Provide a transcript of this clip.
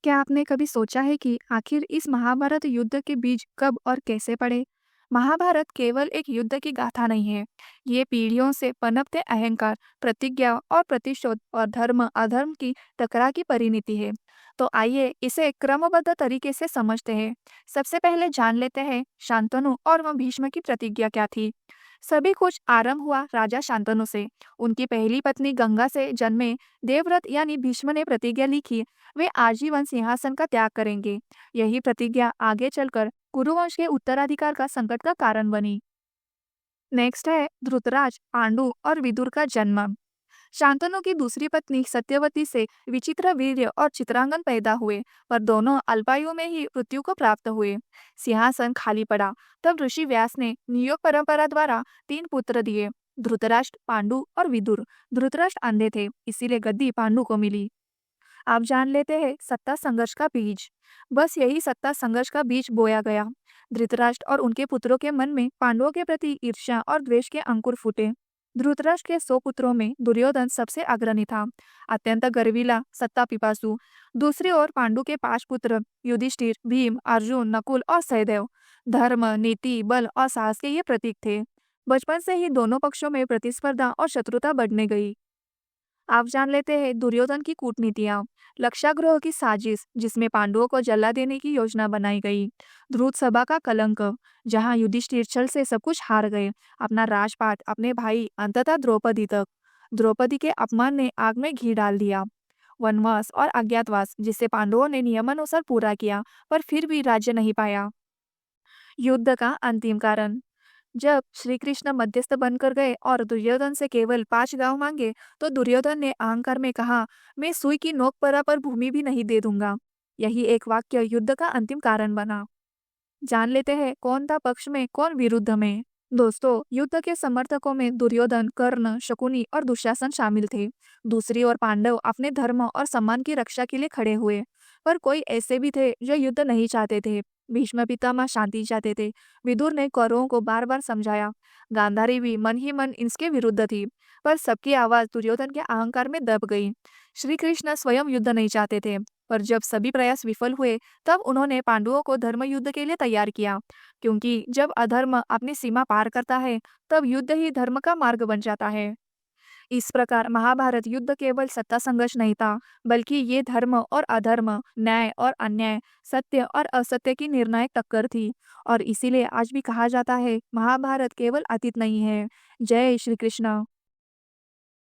क्या आपने कभी सोचा है कि आखिर इस महाभारत युद्ध के बीज कब और कैसे पड़े? महाभारत केवल एक युद्ध की गाथा नहीं है। ये पीढ़ियों से पनपते अहंकार, प्रतिज्ञा और प्रतिशोध और धर्म अधर्म की टकराव की परिणति है। तो आइए इसे क्रमबद्ध तरीके से समझते हैं। सबसे पहले जान लेते हैं शांतनु और वह भीष्म की प्रतिज्ञा क्या थी। सभी कुछ आरंभ हुआ राजा शांतनु से। उनकी पहली पत्नी गंगा से जन्मे देवव्रत यानी भीष्म ने प्रतिज्ञा लिखी, वे आजीवन सिंहासन का त्याग करेंगे। यही प्रतिज्ञा आगे चलकर कुरुवंश के उत्तराधिकार का संकट का कारण बनी। नेक्स्ट है धृतराज, पांडु और विदुर का जन्म। शांतनु की दूसरी पत्नी सत्यवती से विचित्र वीर्य और चित्रांगन पैदा हुए, पर दोनों अल्पायु में ही मृत्यु को प्राप्त हुए। सिंहासन खाली पड़ा। तब ऋषि व्यास ने नियोग परंपरा द्वारा तीन पुत्र दिए, धृतराष्ट्र, पांडु और विदुर। धृतराष्ट्र अंधे थे, इसीलिए गद्दी पांडु को मिली। आप जान लेते हैं सत्ता संघर्ष का बीज। बस यही सत्ता संघर्ष का बीज बोया गया। धृतराष्ट्र और उनके पुत्रों के मन में पांडवों के प्रति ईर्ष्या और द्वेष के अंकुर फूटे। धृतराष्ट्र के 100 पुत्रों में दुर्योधन सबसे अग्रणी था, अत्यंत गर्वीला, सत्ता पिपासु। दूसरी ओर पांडु के 5 पुत्र युधिष्ठिर, भीम, अर्जुन, नकुल और सहदेव धर्म, नीति, बल और साहस के ये प्रतीक थे। बचपन से ही दोनों पक्षों में प्रतिस्पर्धा और शत्रुता बढ़ने गई। आप जान लेते हैं दुर्योधन की कूटनीतियां। लक्षाग्रह की साजिश, जिसमें पांडवों को जला देने की योजना बनाई गई। ध्रुव सभा का कलंक, जहां युधिष्ठिर छल से सब कुछ हार गए, अपना राजपाट, अपने भाई, अंततः द्रौपदी तक। द्रौपदी के अपमान ने आग में घी डाल दिया। वनवास और अज्ञातवास, जिसे पांडवों ने नियमानुसार पूरा किया, पर फिर भी राज्य नहीं पाया। युद्ध का अंतिम कारण, जब श्री कृष्ण मध्यस्थ बनकर गए और दुर्योधन से केवल 5 गांव मांगे, तो दुर्योधन ने अहंकार में कहा, मैं सुई की नोक पर भूमि भी नहीं दे दूंगा। यही एक वाक्य युद्ध का अंतिम कारण बना। जान लेते हैं कौन था पक्ष में, कौन विरुद्ध में। दोस्तों, युद्ध के समर्थकों में दुर्योधन, कर्ण, शकुनी और दुशासन शामिल थे। दूसरी ओर पांडव अपने धर्म और सम्मान की रक्षा के लिए खड़े हुए। पर कोई ऐसे भी थे जो युद्ध नहीं चाहते थे। भीष्म पितामह शांति चाहते थे। विदुर ने कौरवों को बार बार समझाया। गांधारी भी मन ही मन इसके विरुद्ध थी। पर सबकी आवाज दुर्योधन के अहंकार में दब गई। श्री कृष्ण स्वयं युद्ध नहीं चाहते थे, पर जब सभी प्रयास विफल हुए, तब उन्होंने पांडवों को धर्म युद्ध के लिए तैयार किया। क्योंकि जब अधर्म अपनी सीमा पार करता है, तब युद्ध ही धर्म का मार्ग बन जाता है। इस प्रकार महाभारत युद्ध केवल सत्ता संघर्ष नहीं था, बल्कि ये धर्म और अधर्म, न्याय और अन्याय, सत्य और असत्य की निर्णायक टक्कर थी। और इसीलिए आज भी कहा जाता है, महाभारत केवल अतीत नहीं है। जय श्री कृष्ण।